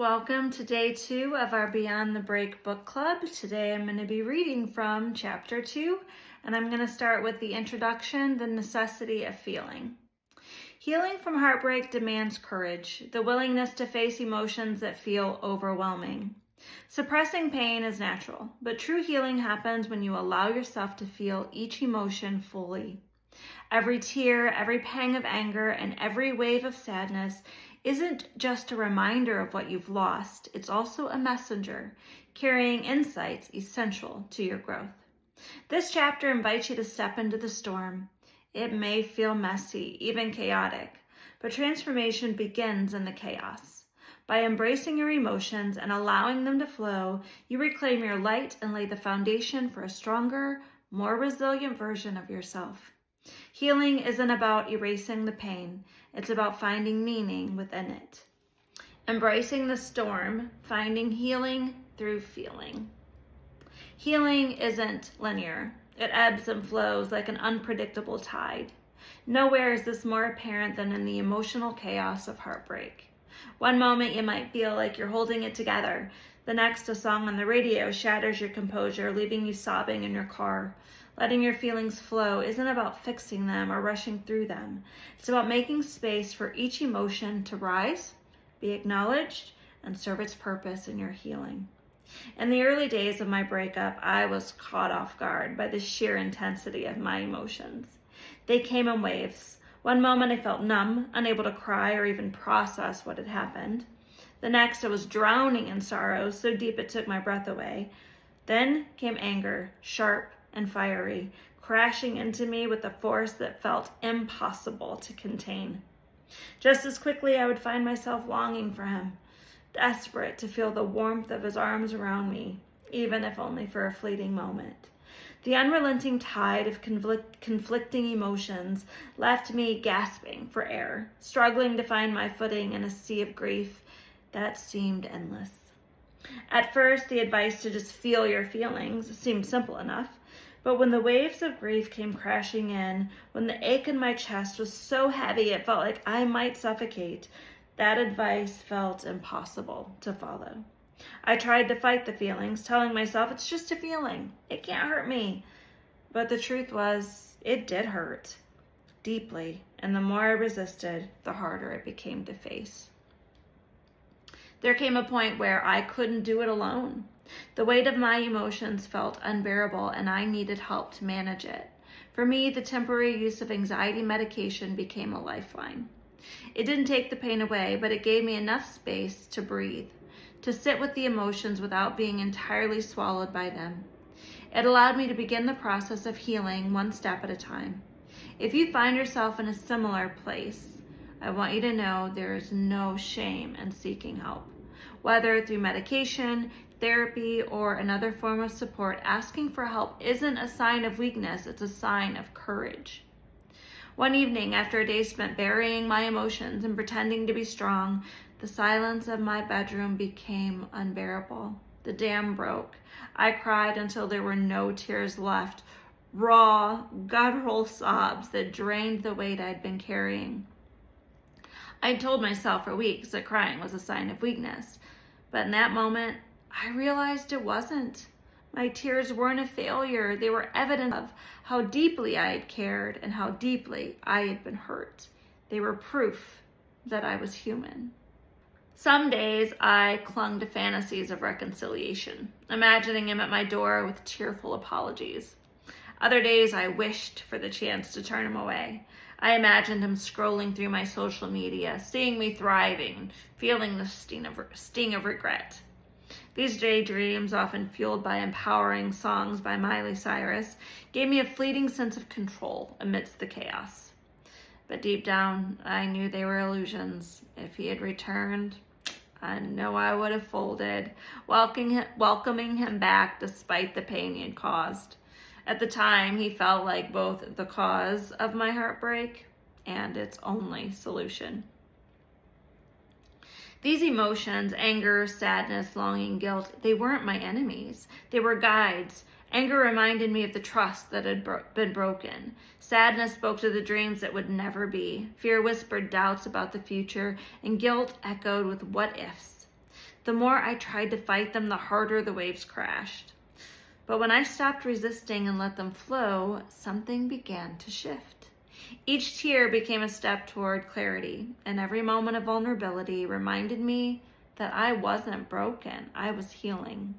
Welcome to day 2 of our Beyond the Break book club. Today I'm going to be reading from chapter 2, and I'm going to start with the introduction, the necessity of feeling. Healing from heartbreak demands courage, the willingness to face emotions that feel overwhelming. Suppressing pain is natural, but true healing happens when you allow yourself to feel each emotion fully. Every tear, every pang of anger, and every wave of sadness isn't just a reminder of what you've lost, it's also a messenger carrying insights essential to your growth. This chapter invites you to step into the storm. It may feel messy, even chaotic, but transformation begins in the chaos. By embracing your emotions and allowing them to flow, you reclaim your light and lay the foundation for a stronger, more resilient version of yourself. Healing isn't about erasing the pain. It's about finding meaning within it. Embracing the storm, finding healing through feeling. Healing isn't linear. It ebbs and flows like an unpredictable tide. Nowhere is this more apparent than in the emotional chaos of heartbreak. One moment you might feel like you're holding it together. The next, a song on the radio shatters your composure, leaving you sobbing in your car. Letting your feelings flow isn't about fixing them or rushing through them. It's about making space for each emotion to rise, be acknowledged, and serve its purpose in your healing. In the early days of my breakup, I was caught off guard by the sheer intensity of my emotions. They came in waves. One moment I felt numb, unable to cry or even process what had happened. The next I was drowning in sorrow, so deep it took my breath away. Then came anger, sharp and fiery, crashing into me with a force that felt impossible to contain. Just as quickly, I would find myself longing for him, desperate to feel the warmth of his arms around me, even if only for a fleeting moment. The unrelenting tide of conflicting emotions left me gasping for air, struggling to find my footing in a sea of grief that seemed endless. At first, the advice to just feel your feelings seemed simple enough, but when the waves of grief came crashing in, when the ache in my chest was so heavy it felt like I might suffocate, that advice felt impossible to follow. I tried to fight the feelings, telling myself it's just a feeling, it can't hurt me. But the truth was, it did hurt, deeply, and the more I resisted, the harder it became to face. There came a point where I couldn't do it alone. The weight of my emotions felt unbearable, and I needed help to manage it. For me, the temporary use of anxiety medication became a lifeline. It didn't take the pain away, but it gave me enough space to breathe, to sit with the emotions without being entirely swallowed by them. It allowed me to begin the process of healing one step at a time. If you find yourself in a similar place, I want you to know there is no shame in seeking help. Whether through medication, therapy, or another form of support, asking for help isn't a sign of weakness, it's a sign of courage. One evening, after a day spent burying my emotions and pretending to be strong, the silence of my bedroom became unbearable. The dam broke. I cried until there were no tears left, raw, guttural sobs that drained the weight I'd been carrying. I'd told myself for weeks that crying was a sign of weakness, but in that moment, I realized it wasn't. My tears weren't a failure. They were evidence of how deeply I had cared and how deeply I had been hurt. They were proof that I was human. Some days I clung to fantasies of reconciliation, imagining him at my door with tearful apologies. Other days I wished for the chance to turn him away. I imagined him scrolling through my social media, seeing me thriving, feeling the sting of regret. These daydreams, often fueled by empowering songs by Miley Cyrus, gave me a fleeting sense of control amidst the chaos. But deep down, I knew they were illusions. If he had returned, I know I would have folded, welcoming him back despite the pain he had caused. At the time, he felt like both the cause of my heartbreak and its only solution. These emotions, anger, sadness, longing, guilt, they weren't my enemies. They were guides. Anger reminded me of the trust that had been broken. Sadness spoke to the dreams that would never be. Fear whispered doubts about the future, and guilt echoed with what ifs. The more I tried to fight them, the harder the waves crashed. But when I stopped resisting and let them flow, something began to shift. Each tear became a step toward clarity, and every moment of vulnerability reminded me that I wasn't broken, I was healing.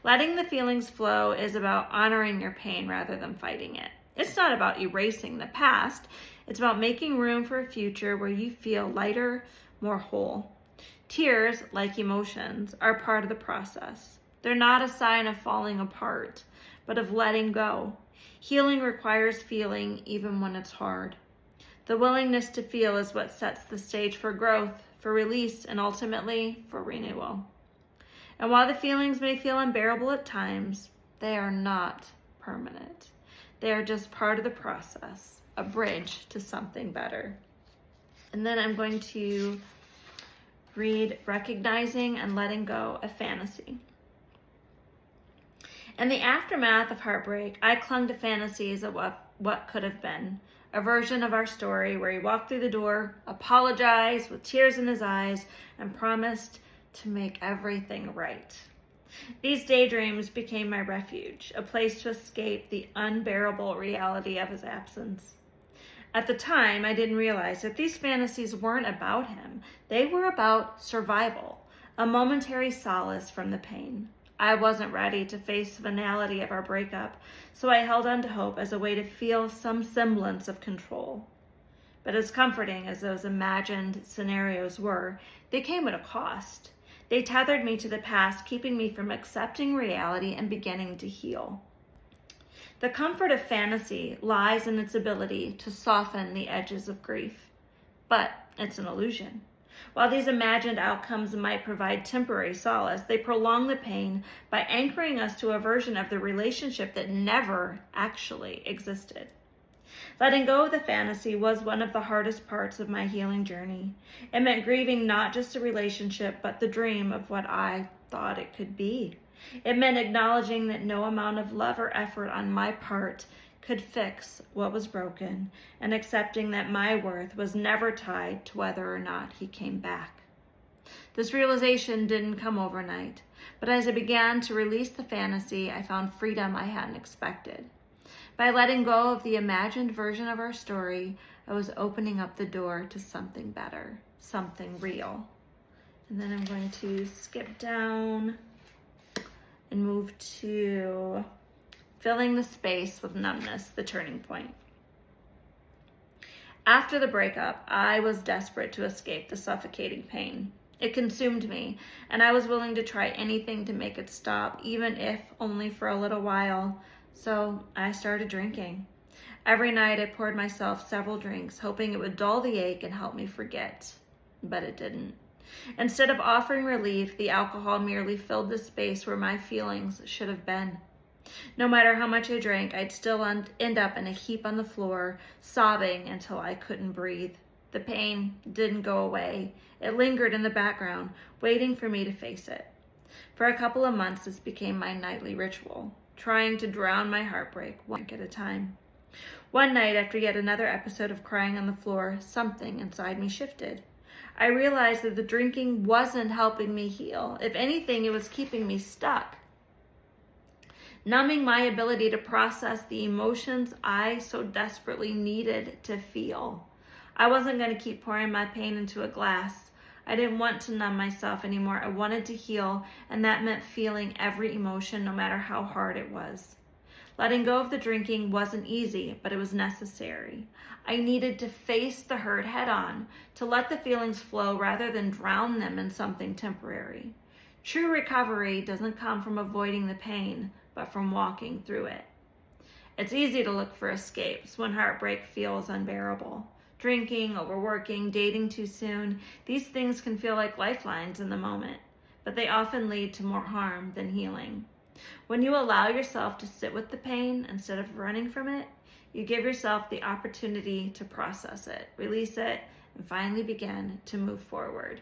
Letting the feelings flow is about honoring your pain rather than fighting it. It's not about erasing the past. It's about making room for a future where you feel lighter, more whole. Tears, like emotions, are part of the process. They're not a sign of falling apart, but of letting go. Healing requires feeling even when it's hard. The willingness to feel is what sets the stage for growth, for release, and ultimately for renewal. And while the feelings may feel unbearable at times, they are not permanent. They are just part of the process, a bridge to something better. And then I'm going to read Recognizing and Letting Go of Fantasy. In the aftermath of heartbreak, I clung to fantasies of what could have been. A version of our story where he walked through the door, apologized with tears in his eyes, and promised to make everything right. These daydreams became my refuge, a place to escape the unbearable reality of his absence. At the time, I didn't realize that these fantasies weren't about him. They were about survival, a momentary solace from the pain. I wasn't ready to face the finality of our breakup, so I held on to hope as a way to feel some semblance of control. But as comforting as those imagined scenarios were, they came at a cost. They tethered me to the past, keeping me from accepting reality and beginning to heal. The comfort of fantasy lies in its ability to soften the edges of grief, but it's an illusion. While these imagined outcomes might provide temporary solace, they prolong the pain by anchoring us to a version of the relationship that never actually existed. Letting go of the fantasy was one of the hardest parts of my healing journey. It meant grieving not just the relationship, but the dream of what I thought it could be. It meant acknowledging that no amount of love or effort on my part could fix what was broken, and accepting that my worth was never tied to whether or not he came back. This realization didn't come overnight, but as I began to release the fantasy, I found freedom I hadn't expected. By letting go of the imagined version of our story, I was opening up the door to something better, something real. And then I'm going to skip down and move to filling the space with numbness, the turning point. After the breakup, I was desperate to escape the suffocating pain. It consumed me, and I was willing to try anything to make it stop, even if only for a little while. So I started drinking. Every night I poured myself several drinks, hoping it would dull the ache and help me forget. But it didn't. Instead of offering relief, the alcohol merely filled the space where my feelings should have been. No matter how much I drank, I'd still end up in a heap on the floor, sobbing until I couldn't breathe. The pain didn't go away. It lingered in the background, waiting for me to face it. For a couple of months, this became my nightly ritual, trying to drown my heartbreak one drink at a time. One night, after yet another episode of crying on the floor, something inside me shifted. I realized that the drinking wasn't helping me heal. If anything, it was keeping me stuck, numbing my ability to process the emotions I so desperately needed to feel. I wasn't going to keep pouring my pain into a glass. I didn't want to numb myself anymore. I wanted to heal, and that meant feeling every emotion, no matter how hard it was. Letting go of the drinking wasn't easy, but it was necessary. I needed to face the hurt head on, to let the feelings flow rather than drown them in something temporary. True recovery doesn't come from avoiding the pain, but from walking through it. It's easy to look for escapes when heartbreak feels unbearable. Drinking, overworking, dating too soon, these things can feel like lifelines in the moment, but they often lead to more harm than healing. When you allow yourself to sit with the pain instead of running from it, you give yourself the opportunity to process it, release it, and finally begin to move forward.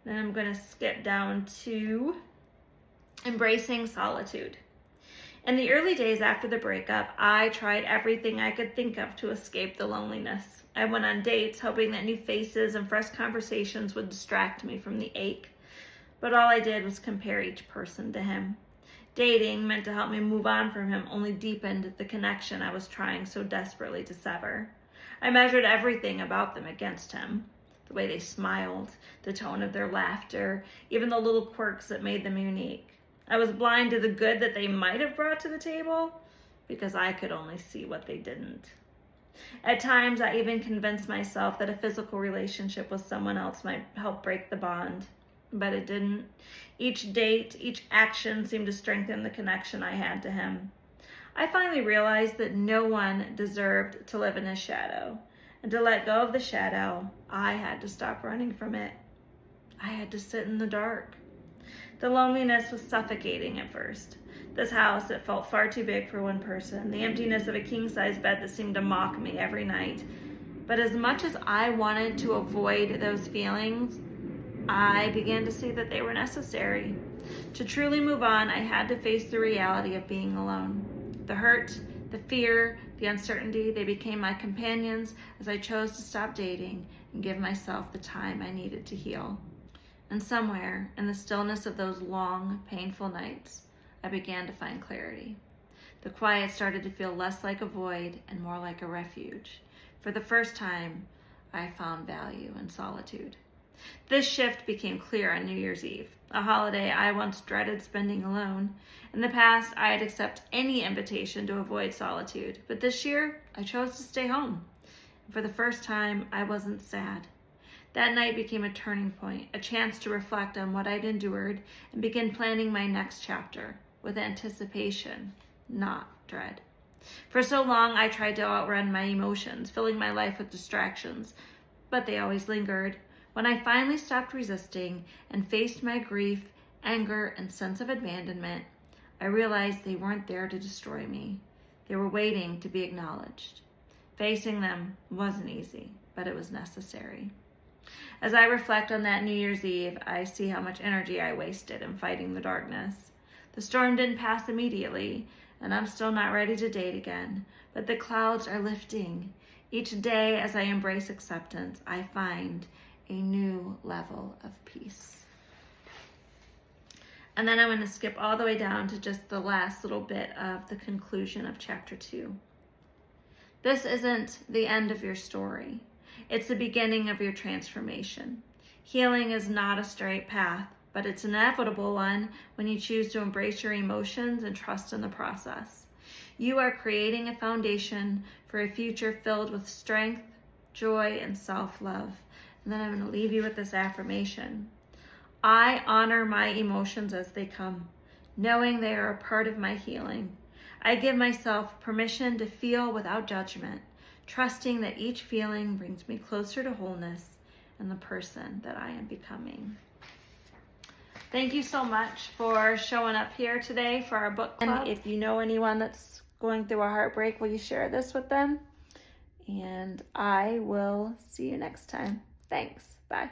Then I'm going to skip down to embracing solitude. In the early days after the breakup, I tried everything I could think of to escape the loneliness. I went on dates, hoping that new faces and fresh conversations would distract me from the ache. but all I did was compare each person to him. Dating, meant to help me move on from him, only deepened the connection I was trying so desperately to sever. I measured everything about them against him. The way they smiled, the tone of their laughter, even the little quirks that made them unique. I was blind to the good that they might have brought to the table because I could only see what they didn't. At times, I even convinced myself that a physical relationship with someone else might help break the bond, but it didn't. Each date, each action seemed to strengthen the connection I had to him. I finally realized that no one deserved to live in his shadow, and to let go of the shadow, I had to stop running from it. I had to sit in the dark. The loneliness was suffocating at first. This house, it felt far too big for one person. The emptiness of a king-size bed that seemed to mock me every night. But as much as I wanted to avoid those feelings, I began to see that they were necessary. To truly move on, I had to face the reality of being alone. The hurt, the fear, the uncertainty, they became my companions as I chose to stop dating and give myself the time I needed to heal. And somewhere in the stillness of those long, painful nights, I began to find clarity. The quiet started to feel less like a void and more like a refuge. For the first time, I found value in solitude. This shift became clear on New Year's Eve, a holiday I once dreaded spending alone. In the past, I had accepted any invitation to avoid solitude, but this year, I chose to stay home. For the first time, I wasn't sad. That night became a turning point, a chance to reflect on what I'd endured and begin planning my next chapter with anticipation, not dread. For so long, I tried to outrun my emotions, filling my life with distractions, but they always lingered. When I finally stopped resisting and faced my grief, anger, and sense of abandonment, I realized they weren't there to destroy me. They were waiting to be acknowledged. Facing them wasn't easy, but it was necessary. As I reflect on that New Year's Eve, I see how much energy I wasted in fighting the darkness. The storm didn't pass immediately, and I'm still not ready to date again, but the clouds are lifting. Each day as I embrace acceptance, I find a new level of peace. And then I'm going to skip all the way down to just the last little bit of the conclusion of chapter 2. This isn't the end of your story. It's the beginning of your transformation. Healing is not a straight path, but it's an inevitable one when you choose to embrace your emotions and trust in the process. You are creating a foundation for a future filled with strength, joy, and self-love. And then I'm going to leave you with this affirmation. I honor my emotions as they come, knowing they are a part of my healing. I give myself permission to feel without judgment, trusting that each feeling brings me closer to wholeness and the person that I am becoming. Thank you so much for showing up here today for our book club. And if you know anyone that's going through a heartbreak, will you share this with them? And I will see you next time. Thanks. Bye.